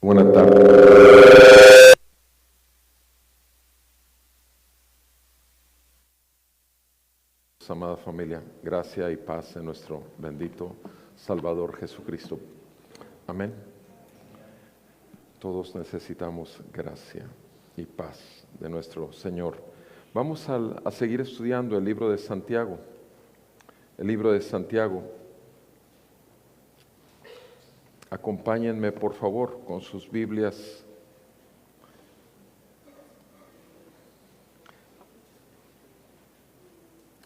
Buenas tardes, amada familia. Gracia y paz en nuestro bendito Salvador Jesucristo. Amén. Todos necesitamos gracia y paz de nuestro Señor. Vamos a seguir estudiando el libro de Santiago. El libro de Santiago. Acompáñenme, por favor, con sus Biblias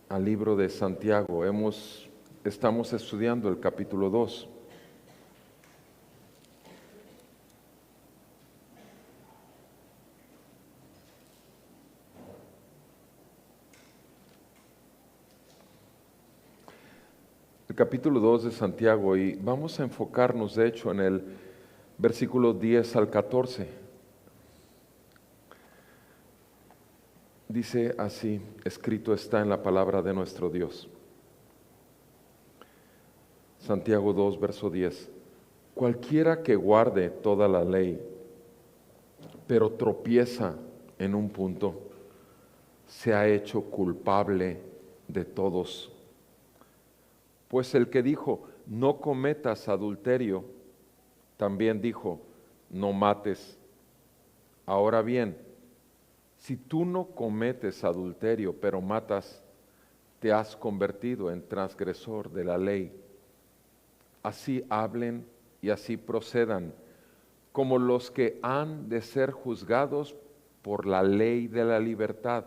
al libro de Santiago. Estamos estudiando el capítulo 2. El capítulo 2 de Santiago, y vamos a enfocarnos de hecho en el versículo 10 al 14. Dice así: escrito está en la palabra de nuestro Dios. Santiago 2, verso 10. Cualquiera que guarde toda la ley, pero tropieza en un punto, se ha hecho culpable de todos. Pues el que dijo, no cometas adulterio, también dijo, no mates. Ahora bien, si tú no cometes adulterio, pero matas, te has convertido en transgresor de la ley. Así hablen y así procedan, como los que han de ser juzgados por la ley de la libertad.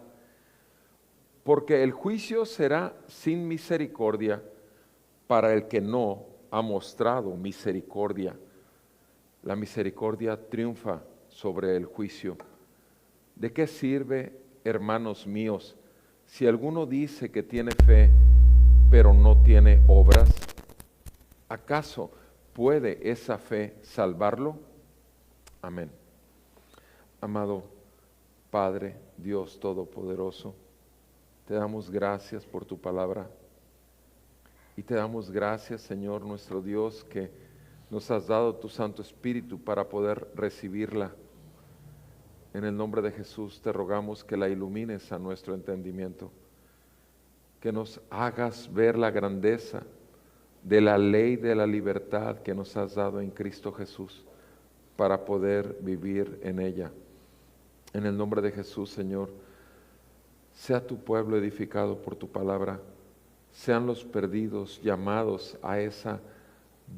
Porque el juicio será sin misericordia para el que no ha mostrado misericordia. La misericordia triunfa sobre el juicio. ¿De qué sirve, hermanos míos, si alguno dice que tiene fe, pero no tiene obras? ¿Acaso puede esa fe salvarlo? Amén. Amado Padre, Dios Todopoderoso, te damos gracias por tu palabra. Y te damos gracias, Señor nuestro Dios, que nos has dado tu Santo Espíritu para poder recibirla. En el nombre de Jesús te rogamos que la ilumines a nuestro entendimiento, que nos hagas ver la grandeza de la ley de la libertad que nos has dado en Cristo Jesús para poder vivir en ella. En el nombre de Jesús, Señor, sea tu pueblo edificado por tu palabra. Sean los perdidos llamados a esa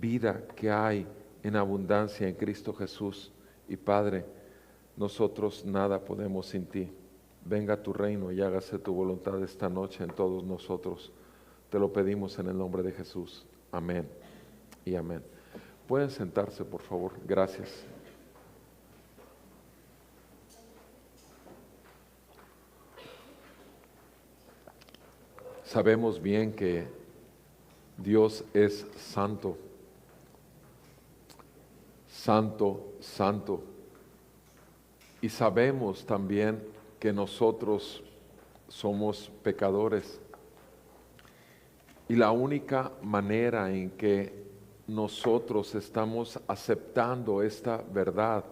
vida que hay en abundancia en Cristo Jesús. Y Padre, nosotros nada podemos sin ti. Venga tu reino y hágase tu voluntad esta noche en todos nosotros. Te lo pedimos en el nombre de Jesús. Amén y amén. Pueden sentarse, por favor. Gracias. Sabemos bien que Dios es santo, santo, santo. Y sabemos también que nosotros somos pecadores. Y la única manera en que nosotros estamos aceptando esta verdad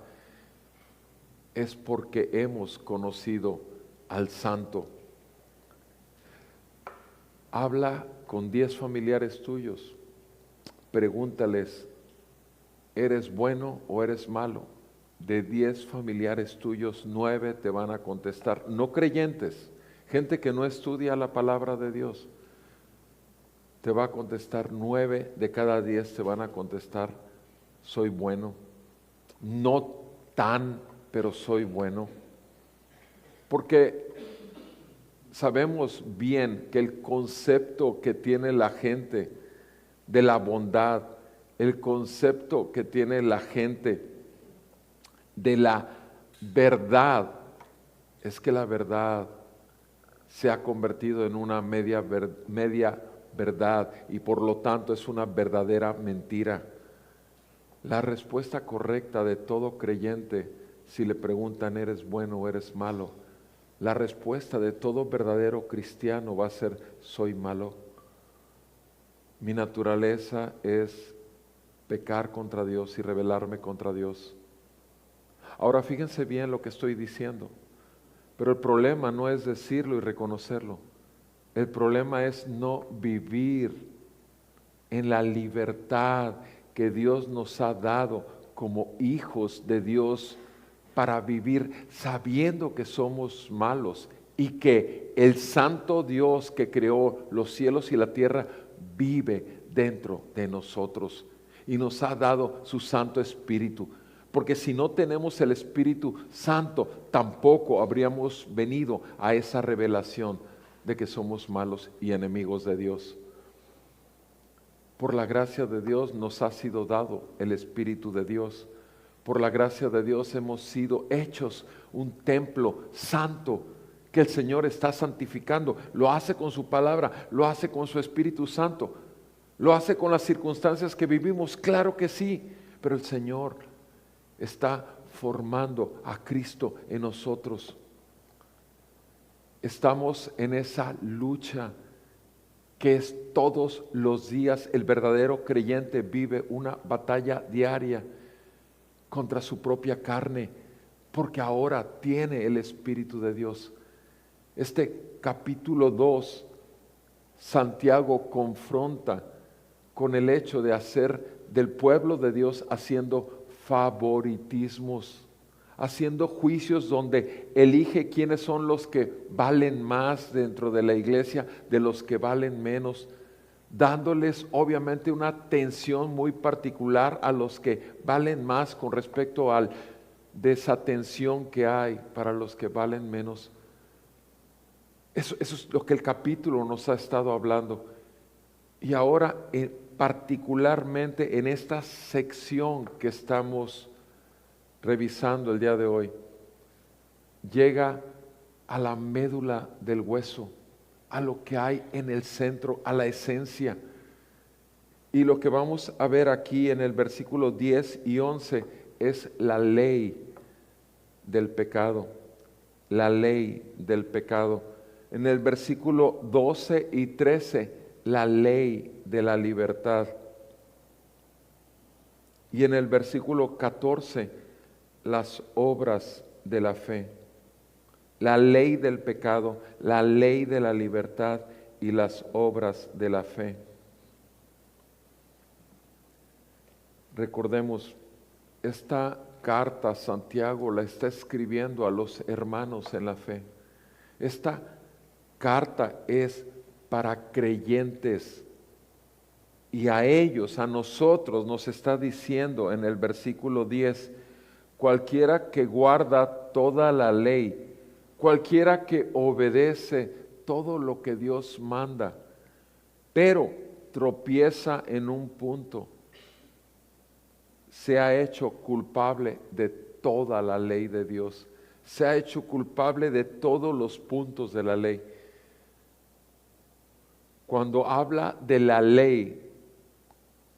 es porque hemos conocido al santo. Habla con 10 familiares tuyos, pregúntales, ¿eres bueno o eres malo? De 10 familiares tuyos, 9 te van a contestar, no creyentes, gente que no estudia la palabra de Dios, te va a contestar, 9 de cada 10 te van a contestar, soy bueno, no tan, pero soy bueno, porque sabemos bien que el concepto que tiene la gente de la bondad, el concepto que tiene la gente de la verdad, es que la verdad se ha convertido en una media verdad y por lo tanto es una verdadera mentira. La respuesta correcta de todo creyente, si le preguntan ¿eres bueno o eres malo?, la respuesta de todo verdadero cristiano va a ser soy malo. Mi naturaleza es pecar contra Dios y rebelarme contra Dios. Ahora fíjense bien lo que estoy diciendo, pero el problema no es decirlo y reconocerlo. El problema es no vivir en la libertad que Dios nos ha dado como hijos de Dios para vivir sabiendo que somos malos y que el santo Dios que creó los cielos y la tierra vive dentro de nosotros y nos ha dado su Santo Espíritu. Porque si no tenemos el Espíritu Santo, tampoco habríamos venido a esa revelación de que somos malos y enemigos de Dios. Por la gracia de Dios nos ha sido dado el Espíritu de Dios. Por la gracia de Dios hemos sido hechos un templo santo que el Señor está santificando. Lo hace con su palabra, lo hace con su Espíritu Santo, lo hace con las circunstancias que vivimos, claro que sí, pero el Señor está formando a Cristo en nosotros. Estamos en esa lucha que es todos los días. El verdadero creyente vive una batalla diaria contra su propia carne, porque ahora tiene el Espíritu de Dios. Este capítulo 2, Santiago confronta con el hecho de hacer del pueblo de Dios haciendo favoritismos, haciendo juicios donde elige quiénes son los que valen más dentro de la iglesia de los que valen menos, dándoles obviamente una atención muy particular a los que valen más con respecto a la desatención que hay para los que valen menos. Eso es lo que el capítulo nos ha estado hablando. Y ahora particularmente en esta sección que estamos revisando el día de hoy, llega a la médula del hueso, a lo que hay en el centro, a la esencia. Y lo que vamos a ver aquí en el versículo 10 y 11 es la ley del pecado, la ley del pecado. En el versículo 12 y 13, la ley de la libertad. Y en el versículo 14, las obras de la fe. La ley del pecado, la ley de la libertad y las obras de la fe. Recordemos, esta carta Santiago la está escribiendo a los hermanos en la fe. Esta carta es para creyentes y a ellos, a nosotros, nos está diciendo en el versículo 10, cualquiera que guarda toda la ley, cualquiera que obedece todo lo que Dios manda, pero tropieza en un punto, se ha hecho culpable de toda la ley de Dios, se ha hecho culpable de todos los puntos de la ley. Cuando habla de la ley,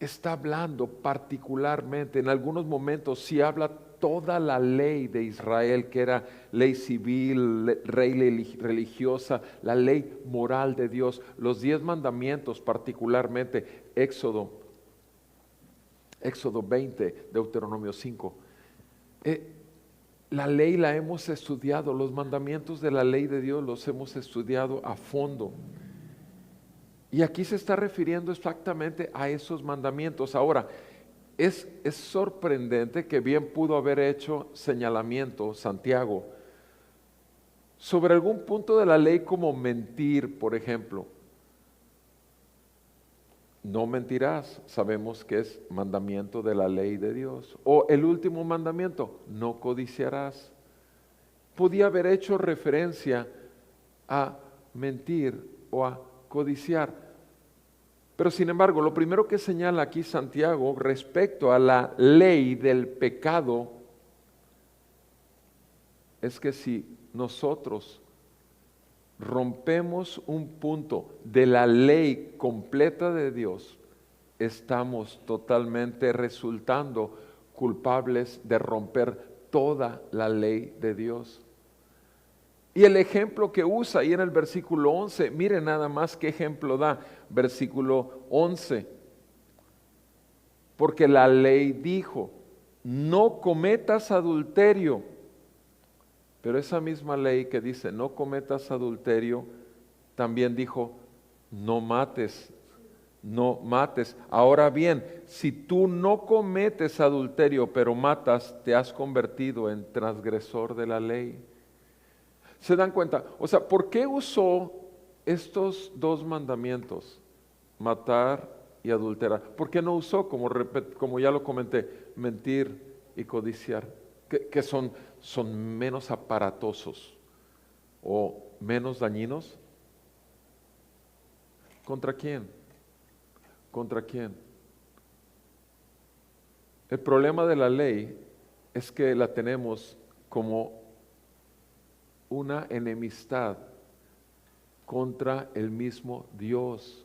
está hablando particularmente, en algunos momentos sí habla toda la ley de Israel, que era ley civil, ley religiosa, la ley moral de Dios, los 10 mandamientos particularmente, Éxodo 20, Deuteronomio 5. La ley la hemos estudiado, los mandamientos de la ley de Dios los hemos estudiado a fondo. Y aquí se está refiriendo exactamente a esos mandamientos. Ahora, es sorprendente que bien pudo haber hecho señalamiento Santiago sobre algún punto de la ley como mentir, por ejemplo. No mentirás, sabemos que es mandamiento de la ley de Dios. O el último mandamiento, no codiciarás. Podía haber hecho referencia a mentir o a codiciar. Pero sin embargo, lo primero que señala aquí Santiago respecto a la ley del pecado es que si nosotros rompemos un punto de la ley completa de Dios, estamos totalmente resultando culpables de romper toda la ley de Dios. Y el ejemplo que usa ahí en el versículo 11, mire nada más qué ejemplo da, versículo 11. Porque la ley dijo, no cometas adulterio. Pero esa misma ley que dice no cometas adulterio, también dijo no mates, no mates. Ahora bien, si tú no cometes adulterio pero matas, te has convertido en transgresor de la ley. ¿Se dan cuenta? O sea, ¿por qué usó estos dos mandamientos? Matar y adulterar. ¿Por qué no usó, como ya lo comenté, mentir y codiciar? Que son menos aparatosos o menos dañinos. ¿Contra quién? ¿Contra quién? El problema de la ley es que la tenemos como una enemistad contra el mismo Dios.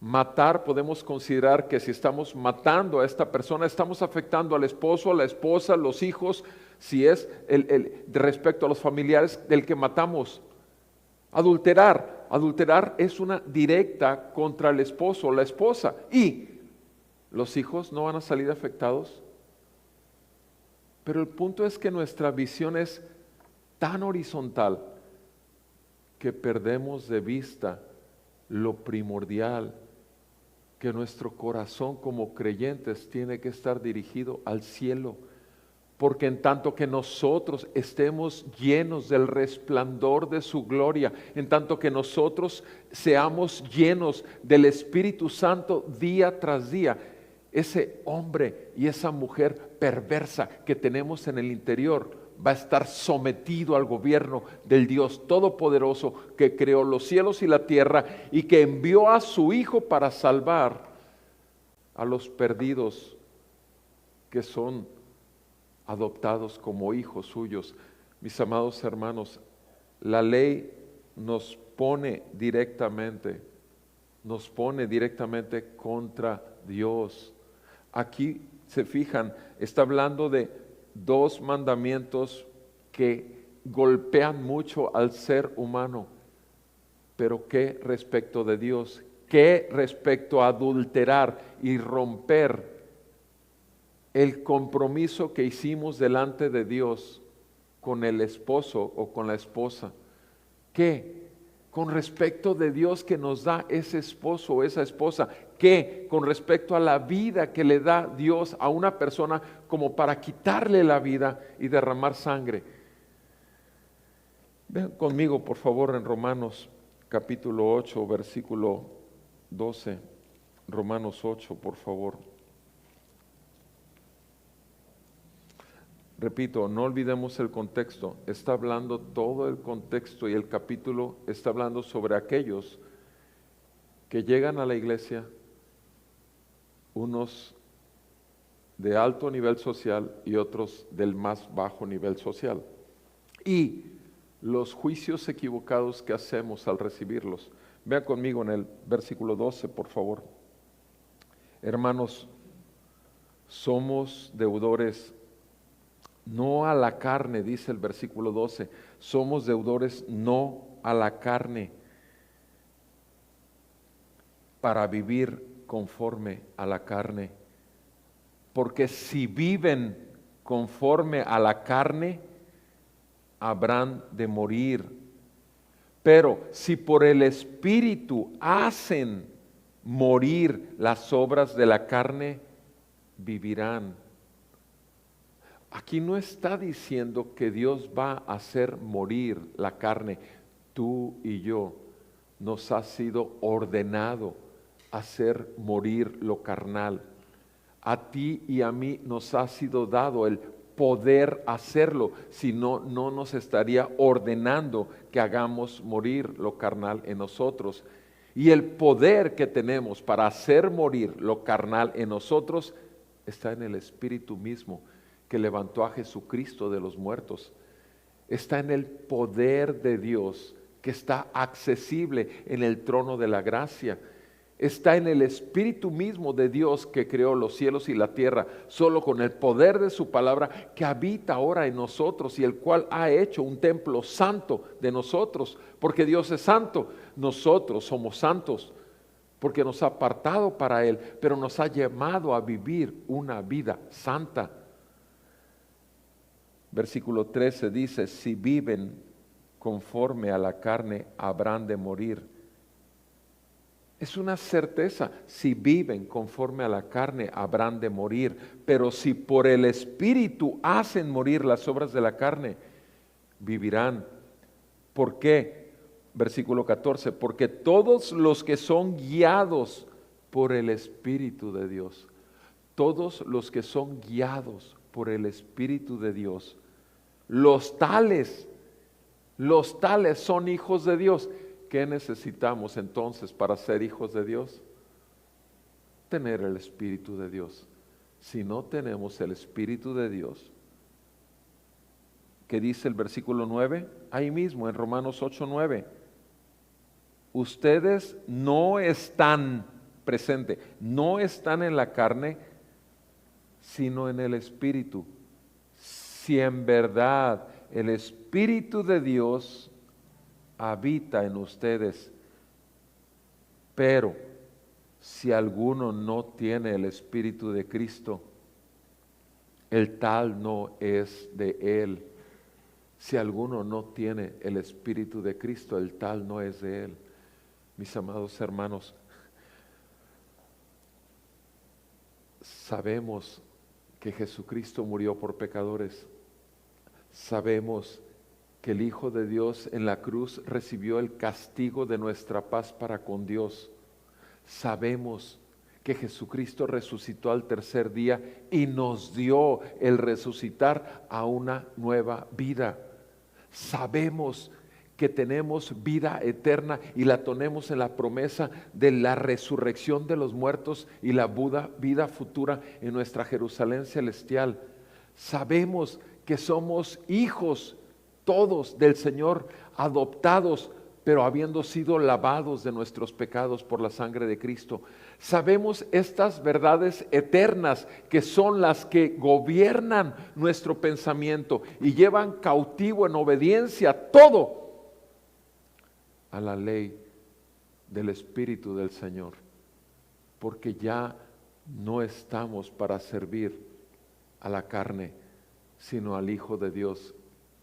Matar, podemos considerar que si estamos matando a esta persona, estamos afectando al esposo, a la esposa, a los hijos, si es respecto a los familiares del que matamos. Adulterar es una directa contra el esposo o la esposa. ¿Y los hijos no van a salir afectados? Pero el punto es que nuestra visión es tan horizontal que perdemos de vista lo primordial, que nuestro corazón como creyentes tiene que estar dirigido al cielo, porque en tanto que nosotros estemos llenos del resplandor de su gloria, en tanto que nosotros seamos llenos del Espíritu Santo día tras día, ese hombre y esa mujer perversa que tenemos en el interior va a estar sometido al gobierno del Dios Todopoderoso que creó los cielos y la tierra y que envió a su Hijo para salvar a los perdidos que son adoptados como hijos suyos. Mis amados hermanos, la ley nos pone directamente contra Dios. Aquí se fijan, está hablando de dos mandamientos que golpean mucho al ser humano. Pero ¿qué respecto de Dios? ¿Qué respecto a adulterar y romper el compromiso que hicimos delante de Dios con el esposo o con la esposa? ¿Qué? Con respecto de Dios que nos da ese esposo o esa esposa. ¿Qué? Con respecto a la vida que le da Dios a una persona como para quitarle la vida y derramar sangre. Vean conmigo por favor en Romanos capítulo 8, versículo 12. Romanos 8, por favor. Repito, no olvidemos el contexto. Está hablando todo el contexto y el capítulo está hablando sobre aquellos que llegan a la iglesia, unos de alto nivel social y otros del más bajo nivel social. Y los juicios equivocados que hacemos al recibirlos. Vean conmigo en el versículo 12, por favor. Hermanos, somos deudores no a la carne, dice el versículo 12. Somos deudores no a la carne para vivir conforme a la carne. Porque si viven conforme a la carne, habrán de morir. Pero si por el Espíritu hacen morir las obras de la carne, vivirán. Aquí no está diciendo que Dios va a hacer morir la carne. Tú y yo nos ha sido ordenado hacer morir lo carnal. A ti y a mí nos ha sido dado el poder hacerlo, si no, no nos estaría ordenando que hagamos morir lo carnal en nosotros. Y el poder que tenemos para hacer morir lo carnal en nosotros está en el Espíritu mismo que levantó a Jesucristo de los muertos. Está en el poder de Dios que está accesible en el trono de la gracia. Está en el Espíritu mismo de Dios que creó los cielos y la tierra, solo con el poder de su palabra que habita ahora en nosotros y el cual ha hecho un templo santo de nosotros, porque Dios es santo, nosotros somos santos, porque nos ha apartado para Él, pero nos ha llamado a vivir una vida santa. Versículo 13 dice, si viven conforme a la carne, habrán de morir. Es una certeza, si viven conforme a la carne, habrán de morir. Pero si por el Espíritu hacen morir las obras de la carne, vivirán. ¿Por qué? Versículo 14, porque todos los que son guiados por el Espíritu de Dios, todos los que son guiados por el Espíritu de Dios, los tales son hijos de Dios. ¿Qué necesitamos entonces para ser hijos de Dios? Tener el Espíritu de Dios. Si no tenemos el Espíritu de Dios, ¿qué dice el versículo 9? Ahí mismo en Romanos 8:9. Ustedes no están presentes, no están en la carne, sino en el Espíritu. Si en verdad el Espíritu de Dios habita en ustedes, pero si alguno no tiene el Espíritu de Cristo, el tal no es de Él. Si alguno no tiene el Espíritu de Cristo, el tal no es de Él. Mis amados hermanos, sabemos que Jesucristo murió por pecadores. Sabemos que el Hijo de Dios en la cruz recibió el castigo de nuestra paz para con Dios. Sabemos que Jesucristo resucitó al tercer día y nos dio el resucitar a una nueva vida. Sabemos que tenemos vida eterna y la tenemos en la promesa de la resurrección de los muertos y la vida futura en nuestra Jerusalén celestial. Sabemos que somos hijos todos del Señor, adoptados, pero habiendo sido lavados de nuestros pecados por la sangre de Cristo. Sabemos estas verdades eternas que son las que gobiernan nuestro pensamiento y llevan cautivo en obediencia todo a la ley del Espíritu del Señor, porque ya no estamos para servir a la carne, sino al Hijo de Dios,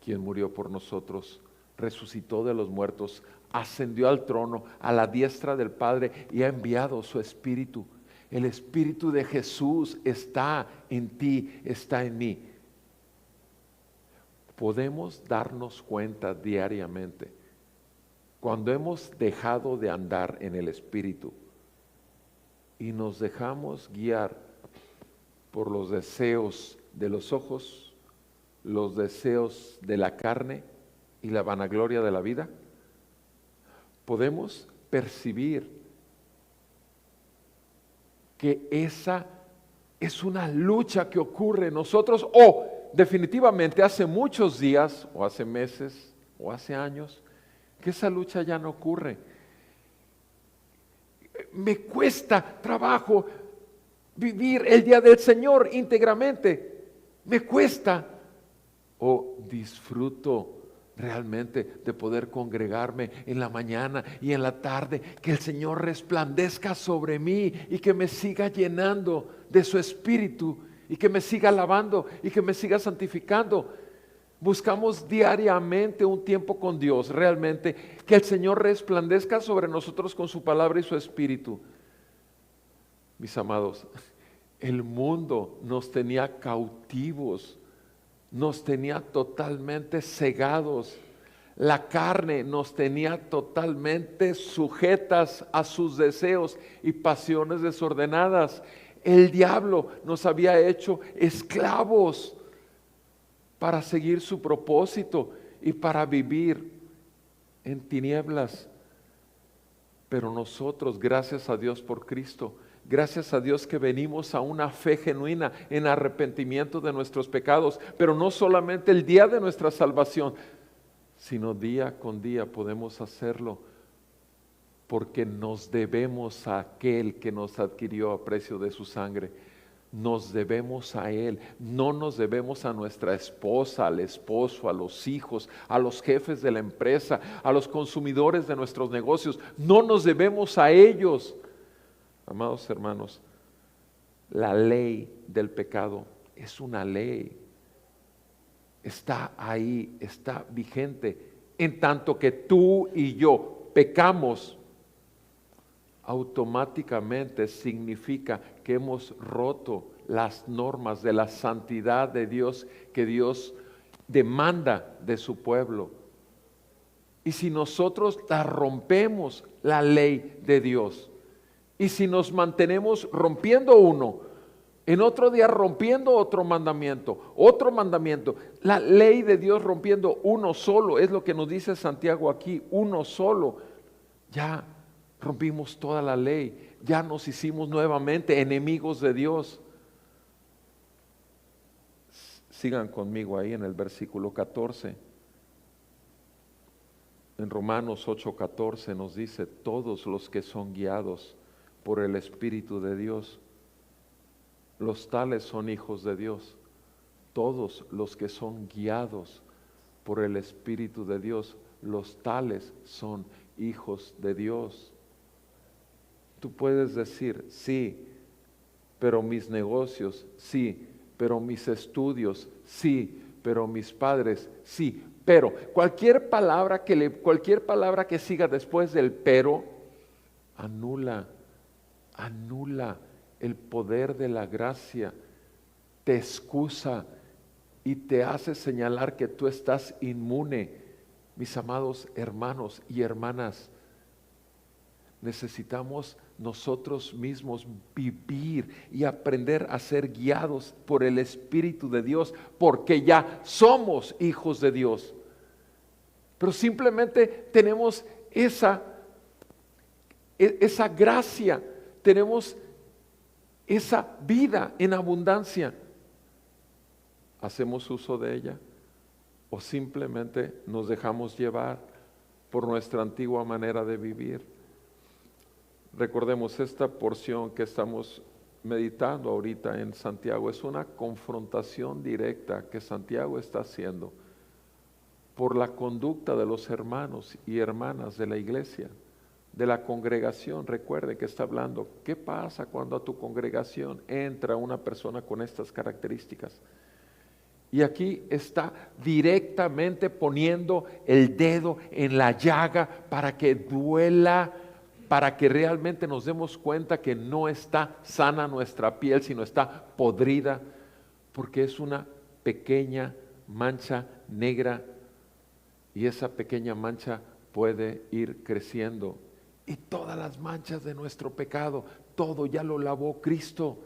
quien murió por nosotros, resucitó de los muertos, ascendió al trono, a la diestra del Padre, y ha enviado su Espíritu. El Espíritu de Jesús está en ti, está en mí. Podemos darnos cuenta diariamente cuando hemos dejado de andar en el Espíritu y nos dejamos guiar por los deseos de los ojos, los deseos de la carne y la vanagloria de la vida. Podemos percibir que esa es una lucha que ocurre en nosotros, o definitivamente hace muchos días, o hace meses, o hace años, que esa lucha ya no ocurre. Me cuesta trabajo vivir el día del Señor íntegramente. Me cuesta. O disfruto realmente de poder congregarme en la mañana y en la tarde, que el Señor resplandezca sobre mí y que me siga llenando de su Espíritu y que me siga alabando y que me siga santificando. Buscamos diariamente un tiempo con Dios, realmente, que el Señor resplandezca sobre nosotros con su palabra y su Espíritu. Mis amados, el mundo nos tenía cautivos, nos tenía totalmente cegados. La carne nos tenía totalmente sujetas a sus deseos y pasiones desordenadas. El diablo nos había hecho esclavos para seguir su propósito y para vivir en tinieblas. Pero nosotros, gracias a Dios por Cristo, gracias a Dios que venimos a una fe genuina en arrepentimiento de nuestros pecados, pero no solamente el día de nuestra salvación, sino día con día podemos hacerlo porque nos debemos a aquel que nos adquirió a precio de su sangre. Nos debemos a Él, no nos debemos a nuestra esposa, al esposo, a los hijos, a los jefes de la empresa, a los consumidores de nuestros negocios, no nos debemos a ellos. Amados hermanos, la ley del pecado es una ley está ahí, está vigente. En tanto que tú y yo pecamos, automáticamente significa que hemos roto las normas de la santidad de Dios que Dios demanda de su pueblo. Y si nosotros la rompemos, la ley de Dios, y si nos mantenemos rompiendo uno, en otro día rompiendo otro mandamiento, la ley de Dios rompiendo uno solo, es lo que nos dice Santiago aquí, uno solo, ya rompimos toda la ley, ya nos hicimos nuevamente enemigos de Dios. Sigan conmigo ahí en el versículo 14. En Romanos 8:14 nos dice, todos los que son guiados por el Espíritu de Dios, los tales son hijos de Dios. Todos los que son guiados por el Espíritu de Dios, los tales son hijos de Dios. Tú puedes decir, sí, pero mis negocios, sí, pero mis estudios, sí, pero mis padres, sí, pero cualquier palabra que siga después del pero, anula el poder de la gracia, te excusa y te hace señalar que tú estás inmune. Mis amados hermanos y hermanas, necesitamos nosotros mismos vivir y aprender a ser guiados por el Espíritu de Dios, porque ya somos hijos de Dios. Pero simplemente tenemos esa gracia, tenemos esa vida en abundancia. ¿Hacemos uso de ella? ¿O simplemente nos dejamos llevar por nuestra antigua manera de vivir? Recordemos, esta porción que estamos meditando ahorita en Santiago es una confrontación directa que Santiago está haciendo por la conducta de los hermanos y hermanas de la iglesia, de la congregación. Recuerde que está hablando, ¿qué pasa cuando a tu congregación entra una persona con estas características? Y aquí está directamente poniendo el dedo en la llaga para que duela, para que realmente nos demos cuenta que no está sana nuestra piel, sino está podrida, porque es una pequeña mancha negra y esa pequeña mancha puede ir creciendo. Y todas las manchas de nuestro pecado, todo ya lo lavó Cristo.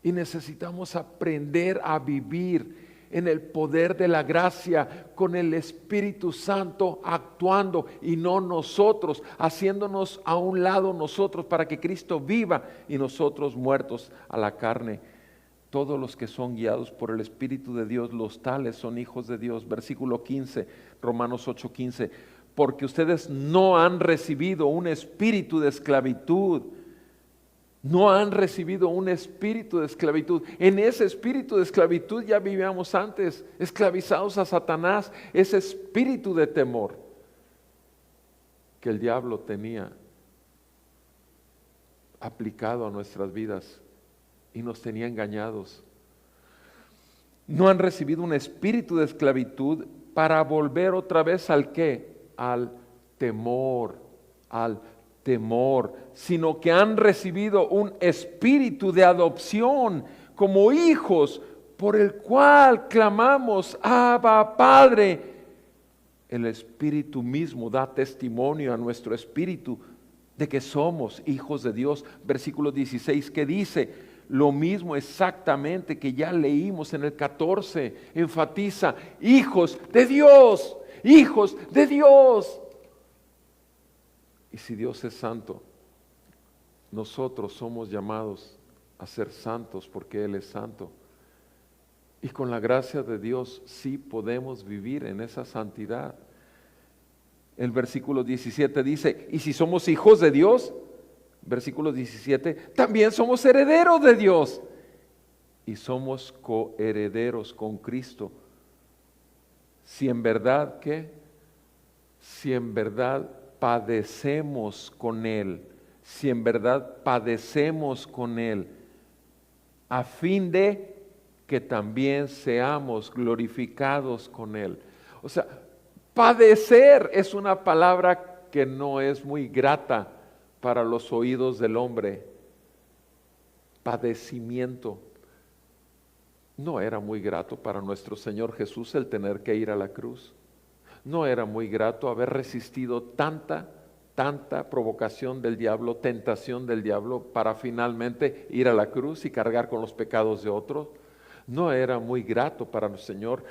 Y necesitamos aprender a vivir en el poder de la gracia, con el Espíritu Santo actuando y no nosotros, haciéndonos a un lado nosotros para que Cristo viva y nosotros muertos a la carne. Todos los que son guiados por el Espíritu de Dios, los tales son hijos de Dios. Versículo 15, Romanos 8:15, porque ustedes no han recibido un espíritu de esclavitud. No han recibido un espíritu de esclavitud. En ese espíritu de esclavitud ya vivíamos antes, esclavizados a Satanás, ese espíritu de temor que el diablo tenía aplicado a nuestras vidas y nos tenía engañados. No han recibido un espíritu de esclavitud para volver otra vez ¿al qué? Al temor, sino que han recibido un espíritu de adopción como hijos, por el cual clamamos, Abba, Padre. El Espíritu mismo da testimonio a nuestro espíritu de que somos hijos de Dios. Versículo 16, que dice lo mismo exactamente que ya leímos en el 14, enfatiza, hijos de Dios, hijos de Dios. Y si Dios es santo, nosotros somos llamados a ser santos porque Él es santo. Y con la gracia de Dios sí podemos vivir en esa santidad. El versículo 17 dice, y si somos hijos de Dios, versículo 17, también somos herederos de Dios. Y somos coherederos con Cristo. Si en verdad, ¿qué? Si en verdad padecemos con Él, si en verdad padecemos con Él, a fin de que también seamos glorificados con Él. O sea, padecer es una palabra que no es muy grata para los oídos del hombre. Padecimiento. No era muy grato para nuestro Señor Jesús el tener que ir a la cruz. No era muy grato haber resistido tanta provocación del diablo, tentación del diablo, para finalmente ir a la cruz y cargar con los pecados de otros. No era muy grato para el Señor,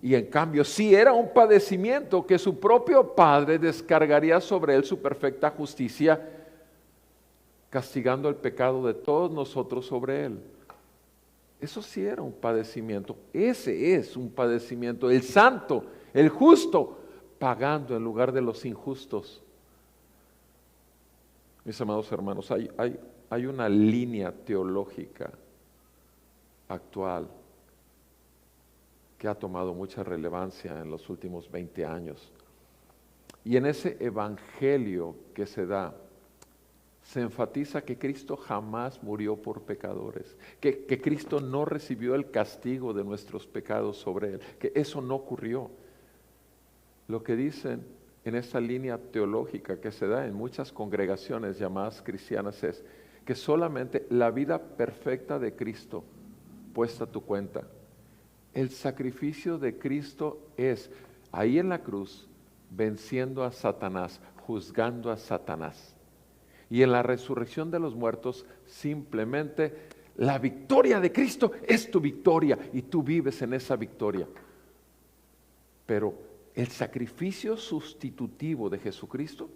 y en cambio sí era un padecimiento que su propio Padre descargaría sobre él su perfecta justicia, castigando el pecado de todos nosotros sobre él. Eso sí era un padecimiento. Ese es un padecimiento. El santo, el justo, pagando en lugar de los injustos. Mis amados hermanos, hay una línea teológica actual que ha tomado mucha relevancia en los últimos 20 años. Y en ese evangelio que se da, se enfatiza que Cristo jamás murió por pecadores, que Cristo no recibió el castigo de nuestros pecados sobre él, que eso no ocurrió. Lo que dicen en esa línea teológica que se da en muchas congregaciones llamadas cristianas es que solamente la vida perfecta de Cristo puesta a tu cuenta. El sacrificio de Cristo es ahí en la cruz, venciendo a Satanás, juzgando a Satanás. Y en la resurrección de los muertos, simplemente la victoria de Cristo es tu victoria y tú vives en esa victoria. Pero el sacrificio sustitutivo de Jesucristo,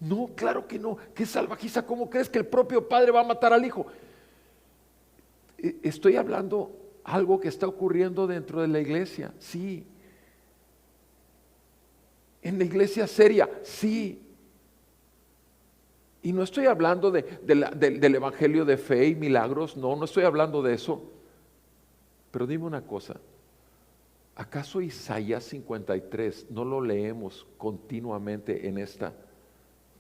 no, claro que no. ¿Qué salvajista? ¿Cómo crees que el propio Padre va a matar al Hijo? Estoy hablando algo que está ocurriendo dentro de la iglesia, sí. En la iglesia seria, sí. Y no estoy hablando del evangelio de fe y milagros, no estoy hablando de eso. Pero dime una cosa, ¿acaso Isaías 53 no lo leemos continuamente en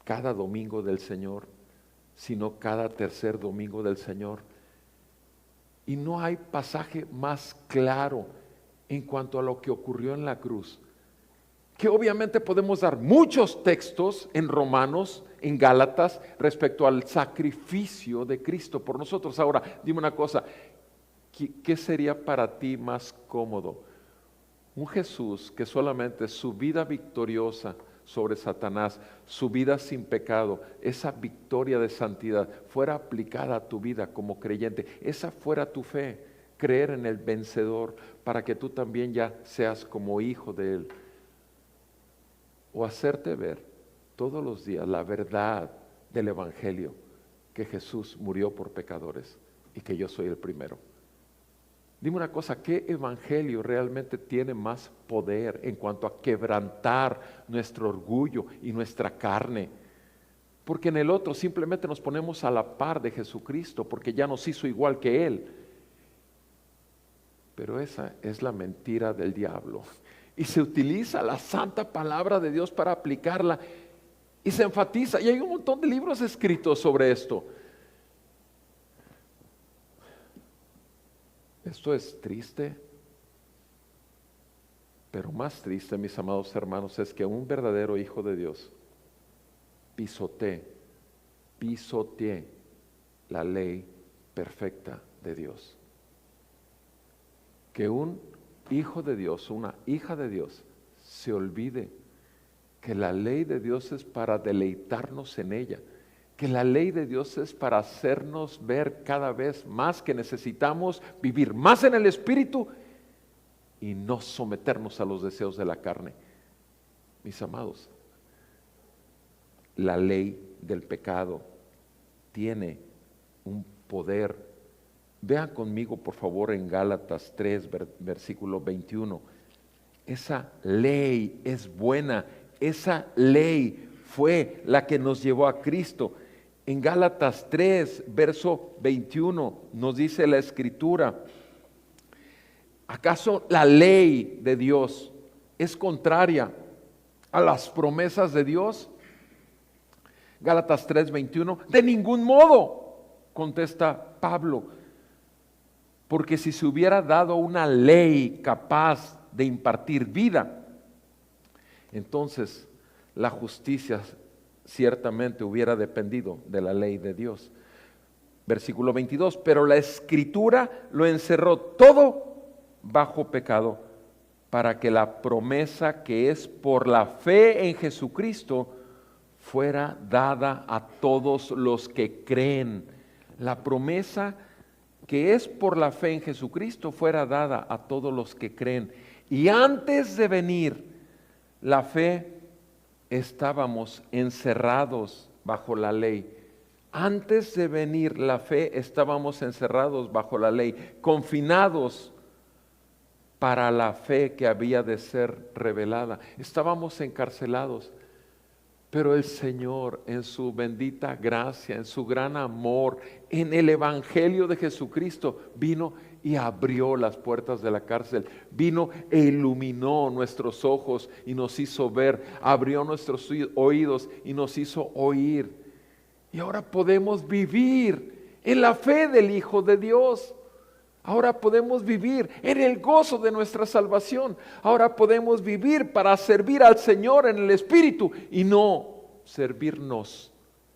cada domingo del Señor, sino cada tercer domingo del Señor? Y no hay pasaje más claro en cuanto a lo que ocurrió en la cruz, que obviamente podemos dar muchos textos en Romanos, en Gálatas, respecto al sacrificio de Cristo por nosotros. Ahora, dime una cosa, ¿qué sería para ti más cómodo? Un Jesús que solamente su vida victoriosa sobre Satanás, su vida sin pecado, esa victoria de santidad fuera aplicada a tu vida como creyente, esa fuera tu fe, creer en el vencedor para que tú también ya seas como hijo de él. O hacerte ver todos los días la verdad del evangelio, que Jesús murió por pecadores y que yo soy el primero. Dime una cosa, ¿qué evangelio realmente tiene más poder en cuanto a quebrantar nuestro orgullo y nuestra carne? Porque en el otro simplemente nos ponemos a la par de Jesucristo, porque ya nos hizo igual que Él. Pero esa es la mentira del diablo. Y se utiliza la santa palabra de Dios para aplicarla. Y se enfatiza, y hay un montón de libros escritos sobre esto. Esto es triste, pero más triste, mis amados hermanos, es que un verdadero hijo de Dios pisotee la ley perfecta de Dios. Que un hijo de Dios, una hija de Dios, se olvide que la ley de Dios es para deleitarnos en ella, que la ley de Dios es para hacernos ver cada vez más que necesitamos vivir más en el Espíritu y no someternos a los deseos de la carne. Mis amados, la ley del pecado tiene un poder. Vean conmigo por favor en Gálatas 3, versículo 21. Esa ley es buena, esa ley fue la que nos llevó a Cristo. En Gálatas 3, verso 21 nos dice la Escritura: ¿acaso la ley de Dios es contraria a las promesas de Dios? Gálatas 3, 21, de ningún modo, contesta Pablo. Porque si se hubiera dado una ley capaz de impartir vida, entonces la justicia ciertamente hubiera dependido de la ley de Dios. Versículo 22, pero la Escritura lo encerró todo bajo pecado, para que la promesa que es por la fe en Jesucristo fuera dada a todos los que creen. La promesa que es por la fe en Jesucristo fuera dada a todos los que creen. Y antes de venir la fe, estábamos encerrados bajo la ley. Antes de venir la fe, estábamos encerrados bajo la ley, confinados para la fe que había de ser revelada. Estábamos encarcelados, pero el Señor, en su bendita gracia, en su gran amor, en el Evangelio de Jesucristo, vino y abrió las puertas de la cárcel, vino e iluminó nuestros ojos y nos hizo ver, abrió nuestros oídos y nos hizo oír. Y ahora podemos vivir en la fe del Hijo de Dios. Ahora podemos vivir en el gozo de nuestra salvación. Ahora podemos vivir para servir al Señor en el Espíritu y no servirnos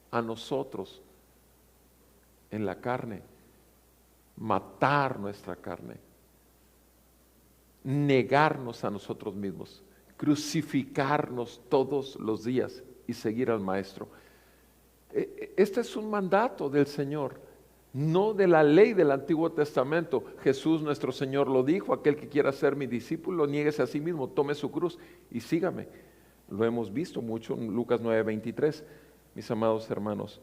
a nosotros en la carne, matar nuestra carne, negarnos a nosotros mismos, crucificarnos todos los días y seguir al Maestro. Este es un mandato del Señor, no de la ley del Antiguo Testamento. Jesús nuestro Señor lo dijo: aquel que quiera ser mi discípulo, niéguese a sí mismo, tome su cruz y sígame. Lo hemos visto mucho en Lucas 9:23. Mis amados hermanos,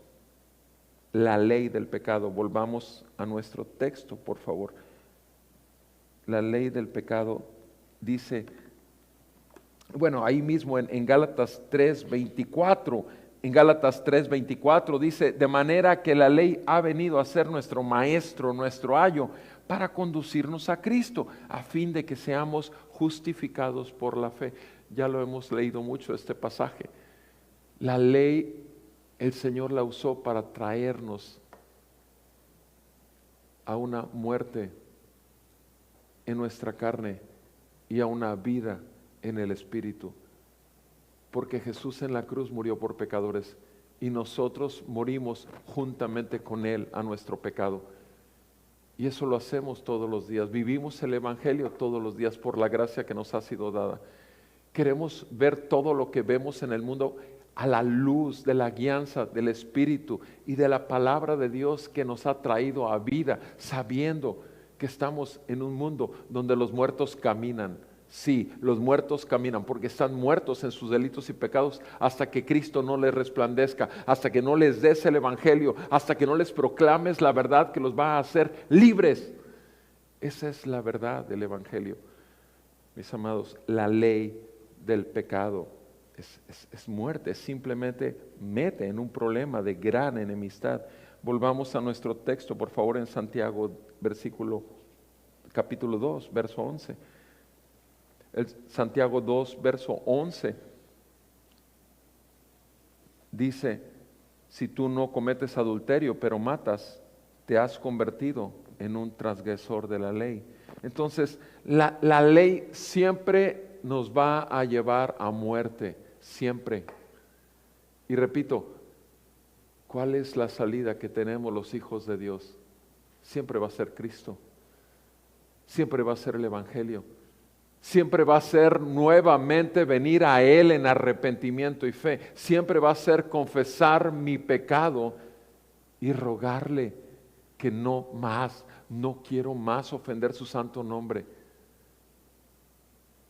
la ley del pecado, volvamos a nuestro texto, por favor. La ley del pecado dice, bueno, ahí mismo en Gálatas 3:24, en Gálatas 3:24 dice: de manera que la ley ha venido a ser nuestro maestro, nuestro ayo, para conducirnos a Cristo, a fin de que seamos justificados por la fe. Ya lo hemos leído mucho este pasaje. La ley, el Señor la usó para traernos a una muerte en nuestra carne y a una vida en el Espíritu. Porque Jesús en la cruz murió por pecadores y nosotros morimos juntamente con Él a nuestro pecado. Y eso lo hacemos todos los días. Vivimos el Evangelio todos los días por la gracia que nos ha sido dada. Queremos ver todo lo que vemos en el mundo a la luz de la guianza del Espíritu y de la palabra de Dios que nos ha traído a vida, sabiendo que estamos en un mundo donde los muertos caminan. Sí, los muertos caminan porque están muertos en sus delitos y pecados hasta que Cristo no les resplandezca, hasta que no les des el Evangelio, hasta que no les proclames la verdad que los va a hacer libres. Esa es la verdad del Evangelio. Mis amados, la ley del pecado es muerte, simplemente mete en un problema de gran enemistad. Volvamos a nuestro texto, por favor, en Santiago, capítulo 2, verso 11. Santiago 2, verso 11 dice: si tú no cometes adulterio, pero matas, te has convertido en un transgresor de la ley. Entonces, la ley siempre nos va a llevar a muerte, siempre. Y repito, ¿cuál es la salida que tenemos los hijos de Dios? Siempre va a ser Cristo, siempre va a ser el Evangelio. Siempre va a ser nuevamente venir a Él en arrepentimiento y fe. Siempre va a ser confesar mi pecado y rogarle que no quiero más ofender su santo nombre.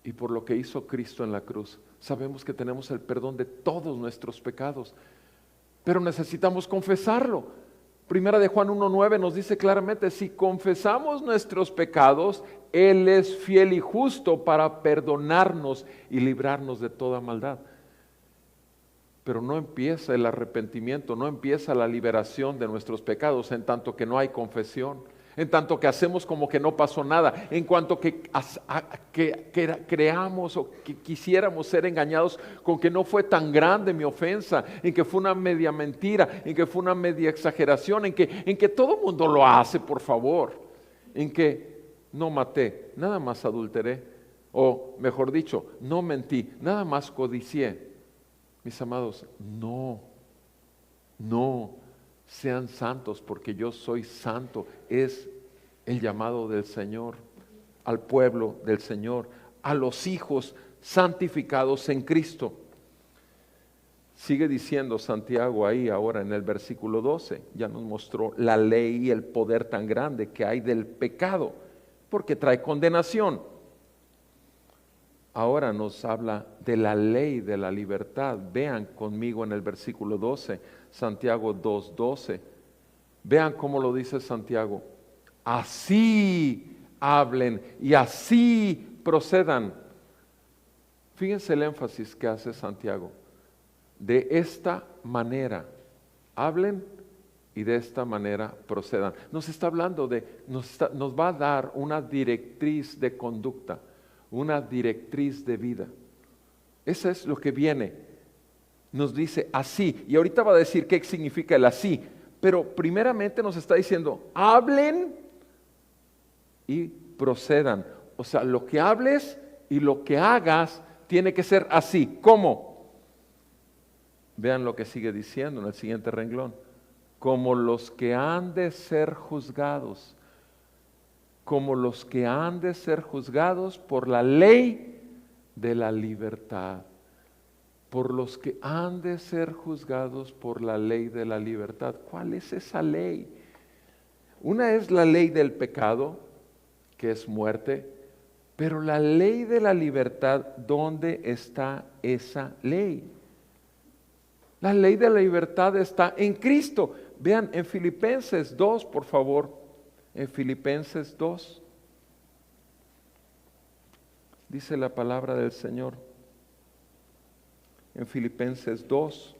Y por lo que hizo Cristo en la cruz, sabemos que tenemos el perdón de todos nuestros pecados, pero necesitamos confesarlo. Primera de Juan 1:9 nos dice claramente: si confesamos nuestros pecados, Él es fiel y justo para perdonarnos y librarnos de toda maldad. Pero no empieza el arrepentimiento, no empieza la liberación de nuestros pecados en tanto que no hay confesión, en tanto que hacemos como que no pasó nada, en cuanto que creamos o que quisiéramos ser engañados con que no fue tan grande mi ofensa, en que fue una media mentira, en que fue una media exageración, en que todo mundo lo hace, por favor. en que no maté, nada más adulteré, o mejor dicho, no mentí, nada más codicié. Mis amados, no, sean santos porque yo soy santo. Es el llamado del Señor al pueblo del Señor, a los hijos santificados en Cristo. Sigue diciendo Santiago ahí ahora en el versículo 12, ya nos mostró la ley y el poder tan grande que hay del pecado, porque trae condenación. Ahora nos habla de la ley de la libertad. Vean conmigo en el versículo 12, Santiago 2:12. Vean cómo lo dice Santiago. Así hablen y así procedan. Fíjense el énfasis que hace Santiago. De esta manera hablen y de esta manera procedan. Nos está hablando nos va a dar una directriz de conducta, una directriz de vida. Eso es lo que viene. Nos dice así, y ahorita va a decir qué significa el así, pero primeramente nos está diciendo, hablen y procedan. O sea, lo que hables y lo que hagas tiene que ser así. ¿Cómo? Vean lo que sigue diciendo en el siguiente renglón. Como los que han de ser juzgados. Como los que han de ser juzgados por la ley de la libertad. Por los que han de ser juzgados por la ley de la libertad. ¿Cuál es esa ley? Una es la ley del pecado, que es muerte, pero la ley de la libertad, ¿dónde está esa ley? La ley de la libertad está en Cristo. Vean en Filipenses 2, por favor, en Filipenses 2, dice la palabra del Señor. En Filipenses 2,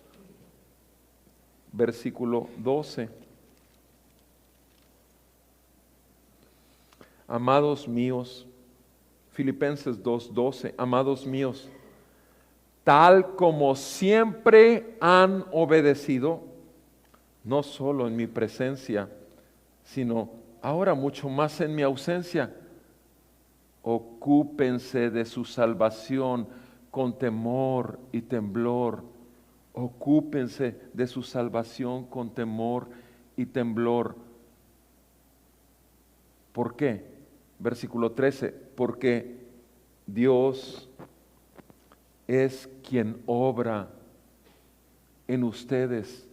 versículo 12. Amados míos, Filipenses 2:12, amados míos, tal como siempre han obedecido, no solo en mi presencia, sino ahora mucho más en mi ausencia, ocúpense de su salvación con temor y temblor. Ocúpense de su salvación con temor y temblor. ¿Por qué? Versículo 13, porque Dios es quien obra en ustedes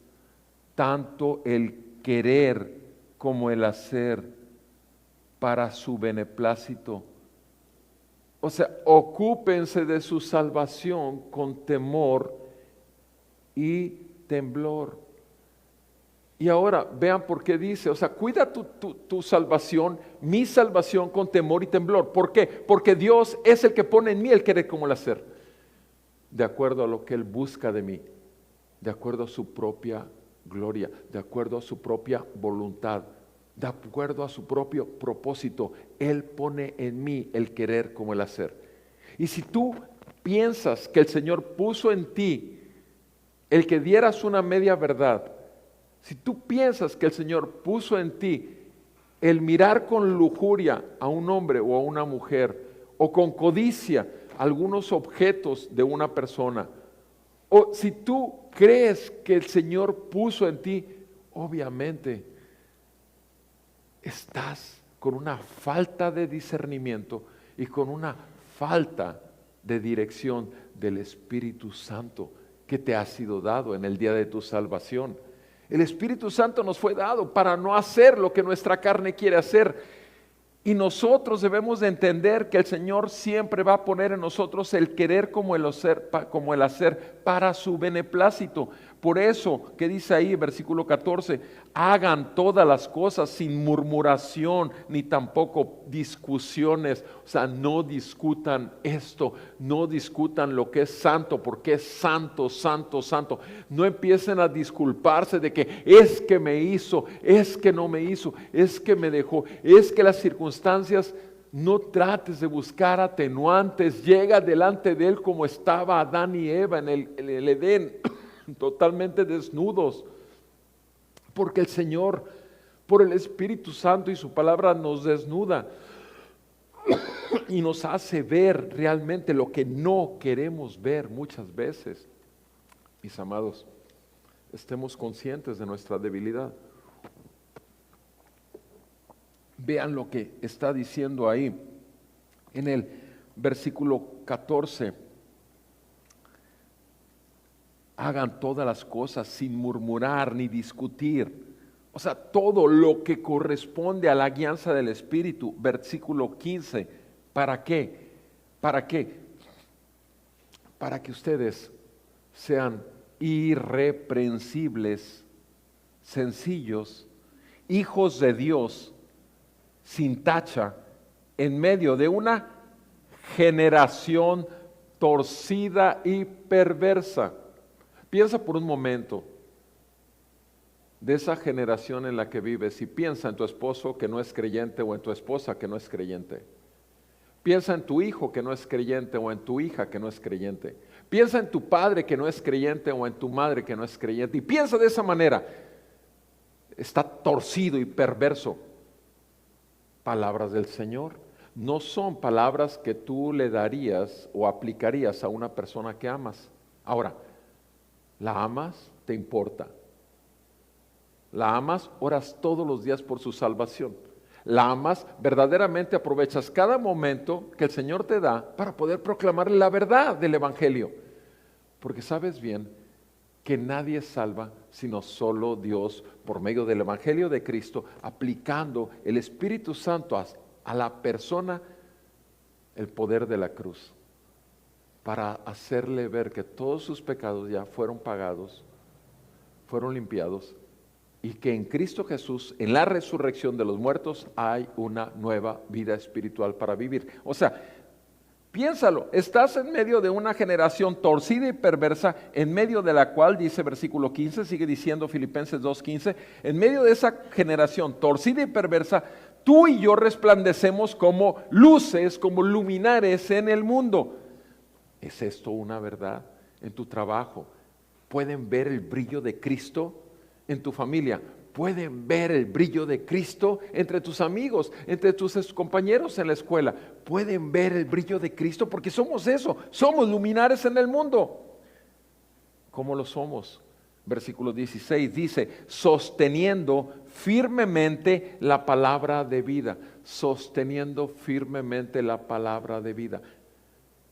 tanto el querer como el hacer para su beneplácito. O sea, ocúpense de su salvación con temor y temblor. Y ahora vean por qué dice, o sea, cuida tu salvación, mi salvación con temor y temblor. ¿Por qué? Porque Dios es el que pone en mí el querer como el hacer, de acuerdo a lo que Él busca de mí, de acuerdo a su propia gloria, de acuerdo a su propia voluntad, de acuerdo a su propio propósito. Él pone en mí el querer como el hacer. Y si tú piensas que el Señor puso en ti el que dieras una media verdad, si tú piensas que el Señor puso en ti el mirar con lujuria a un hombre o a una mujer, o con codicia algunos objetos de una persona, o si tú crees que el Señor puso en ti, obviamente estás con una falta de discernimiento y con una falta de dirección del Espíritu Santo que te ha sido dado en el día de tu salvación. El Espíritu Santo nos fue dado para no hacer lo que nuestra carne quiere hacer. Y nosotros debemos de entender que el Señor siempre va a poner en nosotros el querer como el hacer para su beneplácito. Por eso, ¿qué dice ahí, versículo 14? Hagan todas las cosas sin murmuración, ni tampoco discusiones. O sea, no discutan esto, no discutan lo que es santo, porque es santo, santo, santo. No empiecen a disculparse de que es que me hizo, es que no me hizo, es que me dejó, es que las circunstancias. No trates de buscar atenuantes. Llega delante de Él como estaba Adán y Eva en el Edén, totalmente desnudos, porque el Señor por el Espíritu Santo, y su palabra nos desnuda y nos hace ver realmente lo que no queremos ver muchas veces. Mis amados, estemos conscientes de nuestra debilidad. Vean lo que está diciendo ahí en el versículo 14. Hagan todas las cosas sin murmurar ni discutir. O sea, todo lo que corresponde a la guianza del Espíritu. Versículo 15. ¿Para qué? ¿Para qué? Para que ustedes sean irreprensibles, sencillos, hijos de Dios, sin tacha, en medio de una generación torcida y perversa. Piensa por un momento de esa generación en la que vives y piensa en tu esposo que no es creyente o en tu esposa que no es creyente. Piensa en tu hijo que no es creyente o en tu hija que no es creyente. Piensa en tu padre que no es creyente o en tu madre que no es creyente. Y piensa de esa manera. Está torcido y perverso. Palabras del Señor no son palabras que tú le darías o aplicarías a una persona que amas. Ahora, ¿la amas? ¿Te importa? ¿La amas? Oras todos los días por su salvación. ¿La amas? Verdaderamente aprovechas cada momento que el Señor te da para poder proclamarle la verdad del Evangelio. Porque sabes bien que nadie salva sino solo Dios por medio del Evangelio de Cristo, aplicando el Espíritu Santo a la persona el poder de la cruz, para hacerle ver que todos sus pecados ya fueron pagados, fueron limpiados, y que en Cristo Jesús, en la resurrección de los muertos, hay una nueva vida espiritual para vivir. O sea, piénsalo, estás en medio de una generación torcida y perversa, en medio de la cual, dice versículo 15, sigue diciendo Filipenses 2:15, en medio de esa generación torcida y perversa, tú y yo resplandecemos como luces, como luminares en el mundo. ¿Es esto una verdad? En tu trabajo, ¿pueden ver el brillo de Cristo? En tu familia, ¿pueden ver el brillo de Cristo? Entre tus amigos, entre tus compañeros en la escuela, ¿pueden ver el brillo de Cristo? Porque somos eso, somos luminares en el mundo. ¿Cómo lo somos? Versículo 16 dice, sosteniendo firmemente la palabra de vida, sosteniendo firmemente la palabra de vida.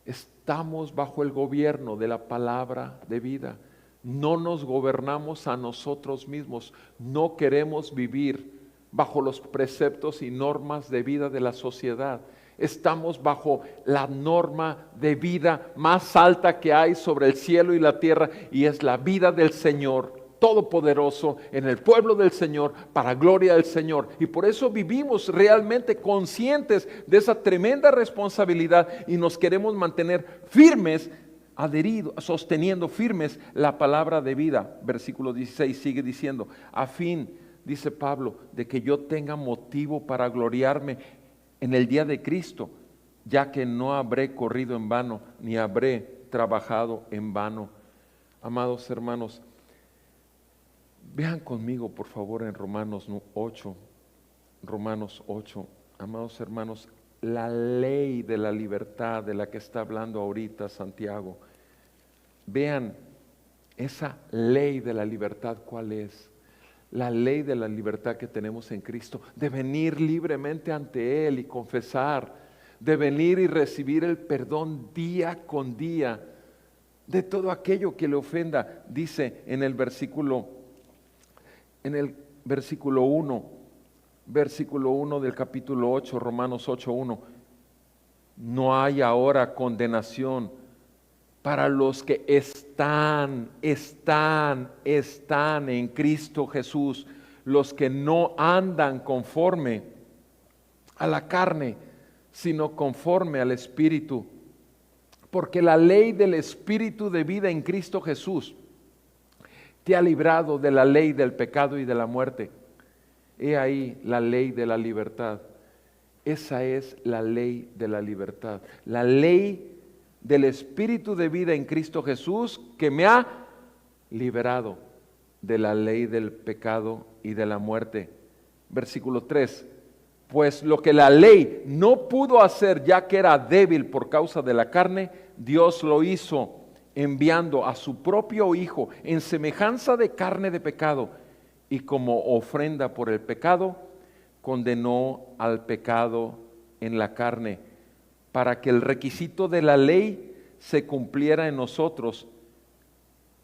Estamos bajo el gobierno de la palabra de vida. No nos gobernamos a nosotros mismos, no queremos vivir bajo los preceptos y normas de vida de la sociedad. Estamos bajo la norma de vida más alta que hay sobre el cielo y la tierra, y es la vida del Señor Todopoderoso en el pueblo del Señor, para gloria del Señor. Y por eso vivimos realmente conscientes de esa tremenda responsabilidad y nos queremos mantener firmes, adheridos, sosteniendo firmes la palabra de vida. Versículo 16 sigue diciendo, a fin, dice Pablo, de que yo tenga motivo para gloriarme en el día de Cristo, ya que no habré corrido en vano, ni habré trabajado en vano. Amados hermanos, vean conmigo por favor en Romanos 8, amados hermanos, la ley de la libertad de la que está hablando ahorita Santiago. Vean esa ley de la libertad, ¿cuál es? La ley de la libertad que tenemos en Cristo, de venir libremente ante Él y confesar, de venir y recibir el perdón día con día de todo aquello que le ofenda. Dice en el versículo 1 del capítulo 8, Romanos 8:1, no hay ahora condenación para los que están en Cristo Jesús, los que no andan conforme a la carne, sino conforme al Espíritu. Porque la ley del Espíritu de vida en Cristo Jesús te ha librado de la ley del pecado y de la muerte. He ahí la ley de la libertad. Esa es la ley de la libertad. La ley del Espíritu de vida en Cristo Jesús que me ha liberado de la ley del pecado y de la muerte. Versículo 3. Pues lo que la ley no pudo hacer, ya que era débil por causa de la carne, Dios lo hizo enviando a su propio Hijo en semejanza de carne de pecado, y como ofrenda por el pecado, condenó al pecado en la carne, para que el requisito de la ley se cumpliera en nosotros,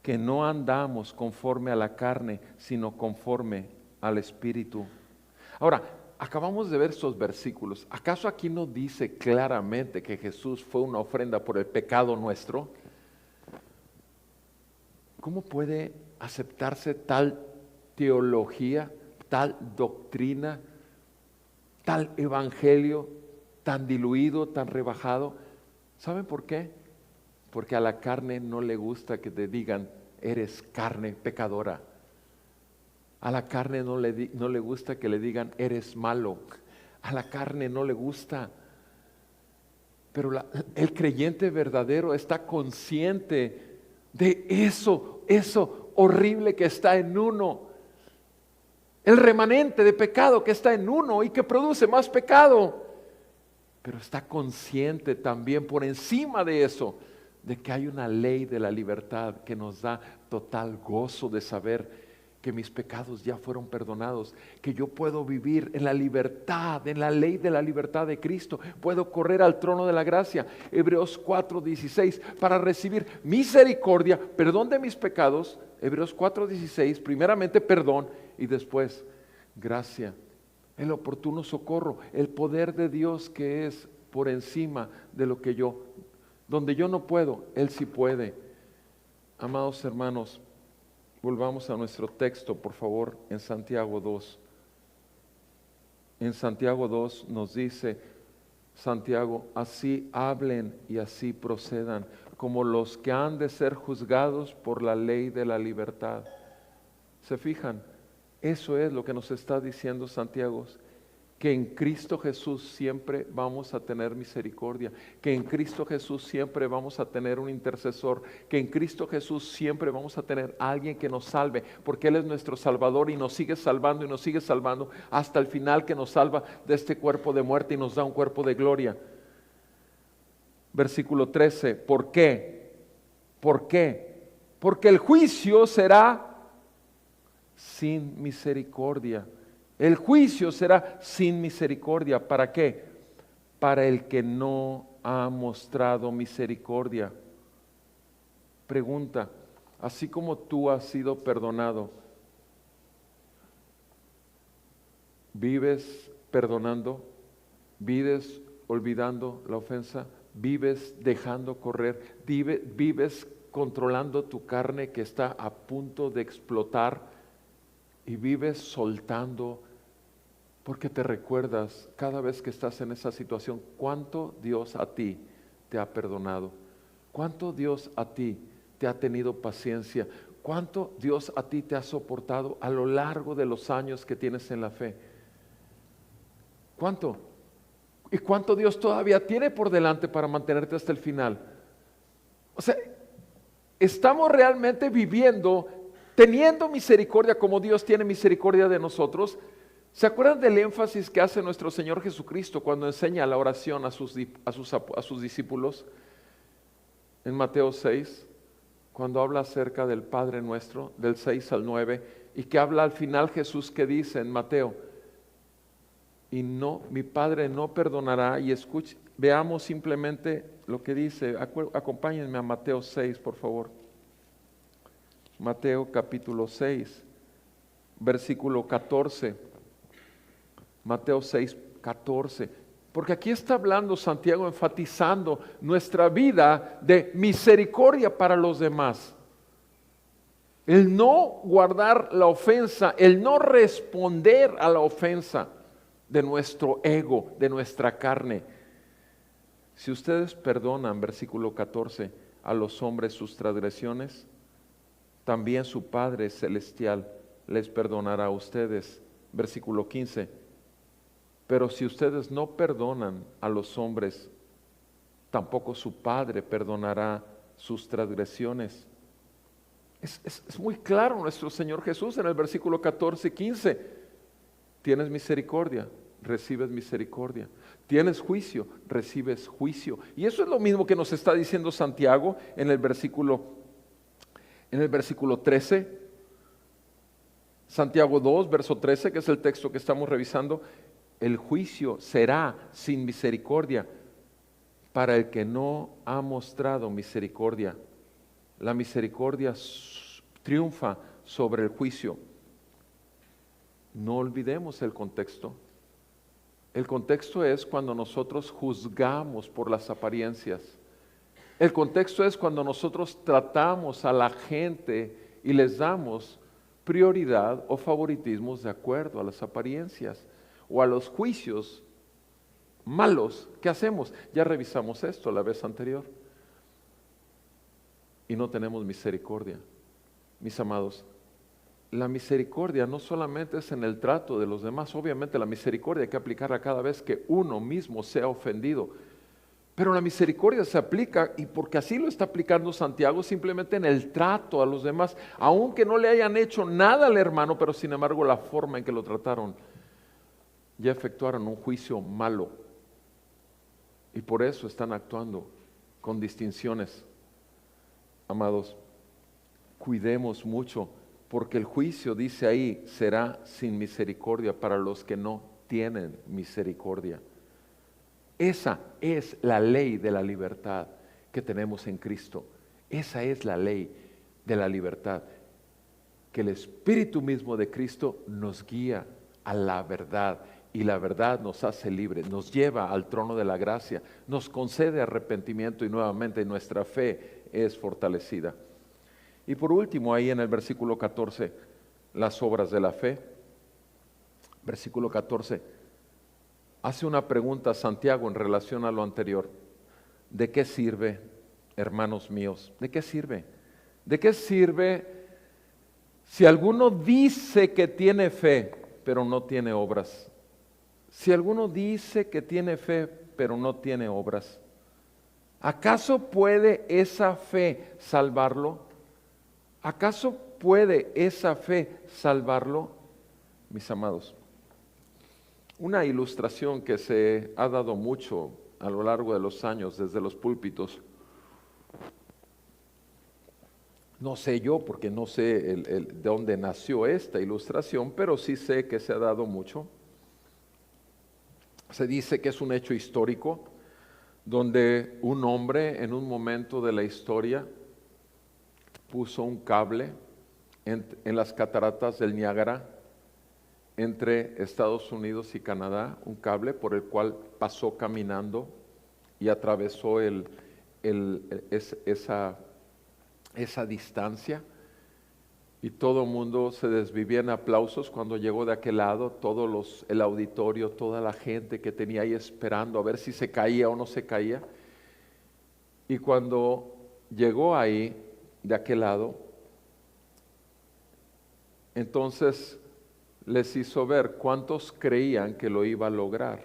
que no andamos conforme a la carne, sino conforme al Espíritu. Ahora, acabamos de ver estos versículos. ¿Acaso aquí no dice claramente que Jesús fue una ofrenda por el pecado nuestro? ¿Cómo puede aceptarse tal teología, tal doctrina, tal evangelio tan diluido, tan rebajado? ¿Saben por qué? Porque a la carne no le gusta que te digan, eres carne pecadora. A la carne no le gusta que le digan, eres malo. A la carne no le gusta. Pero el creyente verdadero está consciente de eso horrible que está en uno. El remanente de pecado que está en uno y que produce más pecado. Pero está consciente también por encima de eso, de que hay una ley de la libertad que nos da total gozo de saber que mis pecados ya fueron perdonados, que yo puedo vivir en la libertad, en la ley de la libertad de Cristo, puedo correr al trono de la gracia, Hebreos 4:16, para recibir misericordia, perdón de mis pecados, Hebreos 4:16, primeramente perdón y después gracia, el oportuno socorro, el poder de Dios que es por encima de lo que donde yo no puedo, Él sí puede. Amados hermanos, volvamos a nuestro texto, por favor, en Santiago 2. En Santiago 2 nos dice, Santiago, así hablen y así procedan, como los que han de ser juzgados por la ley de la libertad. ¿Se fijan? Eso es lo que nos está diciendo Santiago, que en Cristo Jesús siempre vamos a tener misericordia, que en Cristo Jesús siempre vamos a tener un intercesor, que en Cristo Jesús siempre vamos a tener alguien que nos salve, porque Él es nuestro Salvador y nos sigue salvando y nos sigue salvando hasta el final, que nos salva de este cuerpo de muerte y nos da un cuerpo de gloria. Versículo 13, ¿por qué? ¿Por qué? Porque el juicio será sin misericordia. El juicio será sin misericordia. ¿Para qué? Para el que no ha mostrado misericordia. Pregunta, así como tú has sido perdonado, ¿vives perdonando? ¿Vives olvidando la ofensa? ¿Vives dejando correr? ¿Vives controlando tu carne que está a punto de explotar? ¿Y vives soltando? Porque te recuerdas cada vez que estás en esa situación cuánto Dios a ti te ha perdonado, cuánto Dios a ti te ha tenido paciencia, cuánto Dios a ti te ha soportado a lo largo de los años que tienes en la fe. ¿Cuánto? ¿Y cuánto Dios todavía tiene por delante para mantenerte hasta el final? O sea, estamos realmente viviendo, teniendo misericordia como Dios tiene misericordia de nosotros. ¿Se acuerdan del énfasis que hace nuestro Señor Jesucristo cuando enseña la oración a sus discípulos? En Mateo 6, cuando habla acerca del Padre Nuestro, del 6 al 9, y que habla al final Jesús, que dice en Mateo, y no, mi Padre no perdonará, y escuche, veamos simplemente lo que dice. Acompáñenme a Mateo 6, por favor. Mateo capítulo 6, versículo 14. Mateo 6, 14, porque aquí está hablando Santiago, enfatizando nuestra vida de misericordia para los demás. El no guardar la ofensa, el no responder a la ofensa de nuestro ego, de nuestra carne. Si ustedes perdonan, versículo 14, a los hombres sus transgresiones, también su Padre Celestial les perdonará a ustedes. Versículo 15. Pero si ustedes no perdonan a los hombres, tampoco su Padre perdonará sus transgresiones. Es muy claro nuestro Señor Jesús en el versículo 14 y 15. Tienes misericordia, recibes misericordia. Tienes juicio, recibes juicio. Y eso es lo mismo que nos está diciendo Santiago en el versículo 13. Santiago 2, verso 13, que es el texto que estamos revisando. El juicio será sin misericordia para el que no ha mostrado misericordia. La misericordia triunfa sobre el juicio. No olvidemos el contexto. El contexto es cuando nosotros juzgamos por las apariencias. El contexto es cuando nosotros tratamos a la gente y les damos prioridad o favoritismos de acuerdo a las apariencias o a los juicios malos que hacemos. Ya revisamos esto la vez anterior. Y no tenemos misericordia. Mis amados, la misericordia no solamente es en el trato de los demás, obviamente la misericordia hay que aplicarla cada vez que uno mismo sea ofendido, pero la misericordia se aplica, y porque así lo está aplicando Santiago, simplemente en el trato a los demás, aunque no le hayan hecho nada al hermano, pero sin embargo la forma en que lo trataron, ya efectuaron un juicio malo, y por eso están actuando con distinciones. Amados, cuidemos mucho, porque el juicio, dice ahí, será sin misericordia para los que no tienen misericordia. Esa es la ley de la libertad que tenemos en Cristo. Esa es la ley de la libertad, que el Espíritu mismo de Cristo nos guía a la verdad, y la verdad nos hace libres, nos lleva al trono de la gracia, nos concede arrepentimiento y nuevamente nuestra fe es fortalecida. Y por último, ahí en el versículo 14, las obras de la fe. Versículo 14, hace una pregunta a Santiago en relación a lo anterior. ¿De qué sirve, hermanos míos? ¿De qué sirve? ¿De qué sirve si alguno dice que tiene fe, pero no tiene obras? Si alguno dice que tiene fe, pero no tiene obras, ¿acaso puede esa fe salvarlo? ¿Acaso puede esa fe salvarlo? Mis amados, una ilustración que se ha dado mucho a lo largo de los años desde los púlpitos, no sé yo porque no sé de dónde nació esta ilustración, pero sí sé que se ha dado mucho. Se dice que es un hecho histórico donde un hombre en un momento de la historia puso un cable en las cataratas del Niágara entre Estados Unidos y Canadá, un cable por el cual pasó caminando y atravesó esa distancia, y todo el mundo se desvivía en aplausos cuando llegó de aquel lado, el auditorio, toda la gente que tenía ahí esperando a ver si se caía o no se caía. Y cuando llegó ahí, de aquel lado, entonces les hizo ver cuántos creían que lo iba a lograr.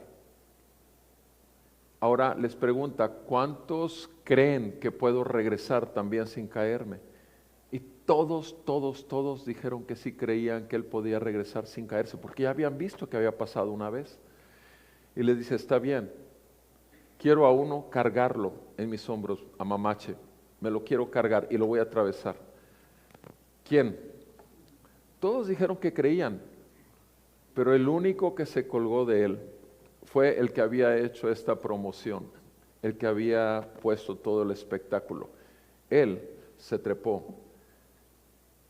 Ahora les pregunta, ¿cuántos creen que puedo regresar también sin caerme? Y todos dijeron que sí creían que él podía regresar sin caerse, porque ya habían visto que había pasado una vez. Y le dice, está bien, quiero a uno cargarlo en mis hombros, a Mamache, me lo quiero cargar y lo voy a atravesar. ¿Quién? Todos dijeron que creían, pero el único que se colgó de él fue el que había hecho esta promoción, el que había puesto todo el espectáculo. Él se trepó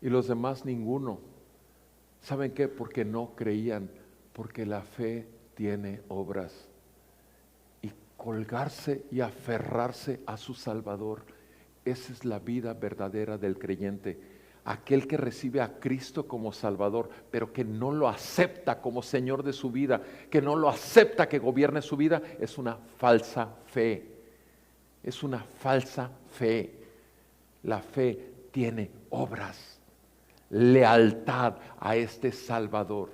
y los demás ninguno. ¿Saben qué? Porque no creían, porque la fe tiene obras. Y colgarse y aferrarse a su Salvador, esa es la vida verdadera del creyente. Aquel que recibe a Cristo como Salvador, pero que no lo acepta como Señor de su vida, que no lo acepta que gobierne su vida, es una falsa fe. Es una falsa fe. La fe tiene obras, lealtad a este Salvador.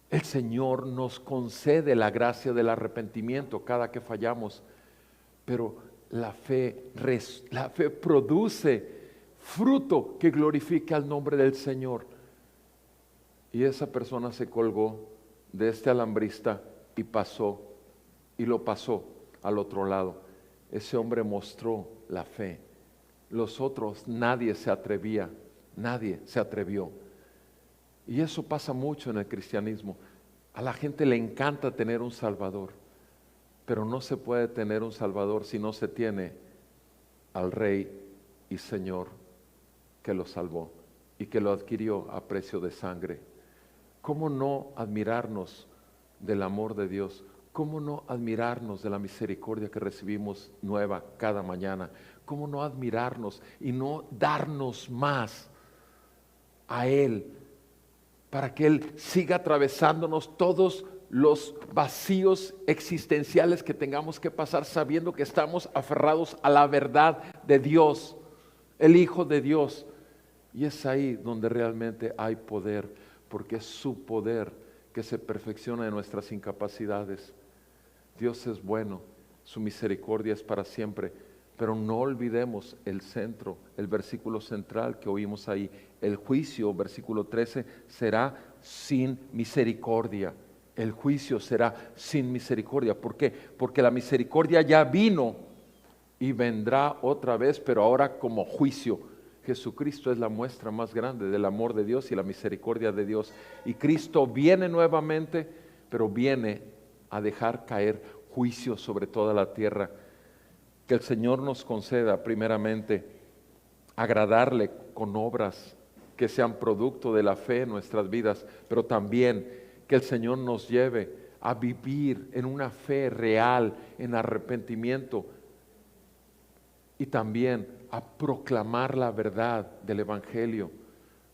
El Señor nos concede la gracia del arrepentimiento cada que fallamos, pero la fe produce fruto que glorifique al nombre del Señor. Y esa persona se colgó de este alambrista y pasó, y lo pasó al otro lado. Ese hombre mostró la fe. Los otros, nadie se atrevía, nadie se atrevió. Y eso pasa mucho en el cristianismo. A la gente le encanta tener un Salvador, pero no se puede tener un Salvador si no se tiene al Rey y Señor que lo salvó y que lo adquirió a precio de sangre. ¿Cómo no admirarnos del amor de Dios? ¿Cómo no admirarnos de la misericordia que recibimos nueva cada mañana? ¿Cómo no admirarnos y no darnos más a Él para que Él siga atravesándonos todos los vacíos existenciales que tengamos que pasar, sabiendo que estamos aferrados a la verdad de Dios, el Hijo de Dios? Y es ahí donde realmente hay poder, porque es su poder que se perfecciona en nuestras incapacidades. Dios es bueno, su misericordia es para siempre, pero no olvidemos el centro, el versículo central que oímos ahí. El juicio, versículo 13, será sin misericordia. El juicio será sin misericordia. ¿Por qué? Porque la misericordia ya vino y vendrá otra vez, pero ahora como juicio. Jesucristo es la muestra más grande del amor de Dios y la misericordia de Dios. Y Cristo viene nuevamente, pero viene a dejar caer juicio sobre toda la tierra. Que el Señor nos conceda primeramente agradarle con obras que sean producto de la fe en nuestras vidas, pero también que el Señor nos lleve a vivir en una fe real, en arrepentimiento, y también a proclamar la verdad del Evangelio,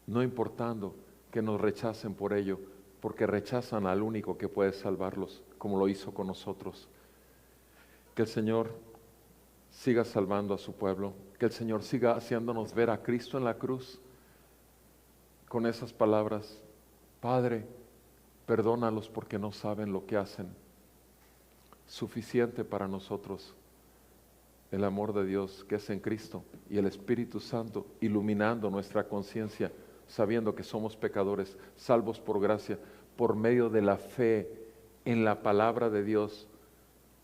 no importando que nos rechacen por ello, porque rechazan al único que puede salvarlos, como lo hizo con nosotros. Que el Señor siga salvando a su pueblo, que el Señor siga haciéndonos ver a Cristo en la cruz con esas palabras: Padre, perdónalos porque no saben lo que hacen. Suficiente para nosotros el amor de Dios que es en Cristo y el Espíritu Santo iluminando nuestra conciencia, sabiendo que somos pecadores, salvos por gracia, por medio de la fe en la palabra de Dios,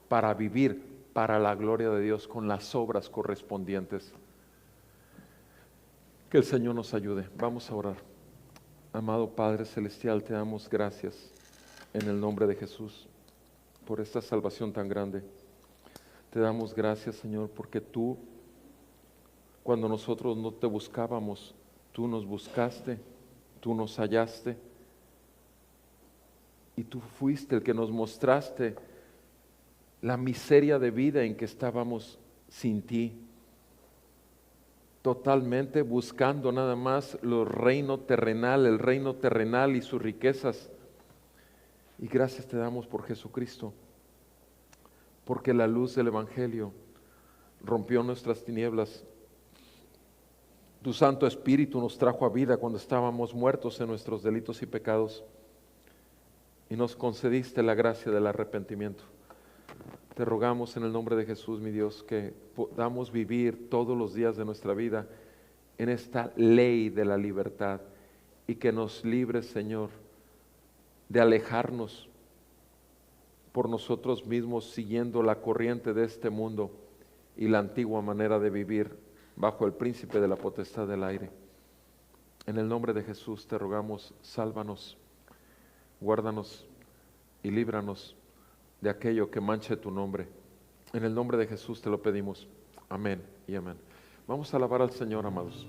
para vivir para la gloria de Dios con las obras correspondientes. Que el Señor nos ayude. Vamos a orar. Amado Padre Celestial, te damos gracias en el nombre de Jesús por esta salvación tan grande. Te damos gracias, Señor, porque tú, cuando nosotros no te buscábamos, tú nos buscaste, tú nos hallaste, y tú fuiste el que nos mostraste la miseria de vida en que estábamos sin ti, totalmente buscando nada más el reino terrenal y sus riquezas. Y gracias te damos por Jesucristo, porque la luz del Evangelio rompió nuestras tinieblas. Tu Santo Espíritu nos trajo a vida cuando estábamos muertos en nuestros delitos y pecados, y nos concediste la gracia del arrepentimiento. Te rogamos en el nombre de Jesús, mi Dios, que podamos vivir todos los días de nuestra vida en esta ley de la libertad, y que nos libres, Señor, de alejarnos por nosotros mismos siguiendo la corriente de este mundo y la antigua manera de vivir bajo el príncipe de la potestad del aire. En el nombre de Jesús te rogamos, sálvanos, guárdanos y líbranos de aquello que manche tu nombre. En el nombre de Jesús te lo pedimos. Amén y amén. Vamos a alabar al Señor, amados.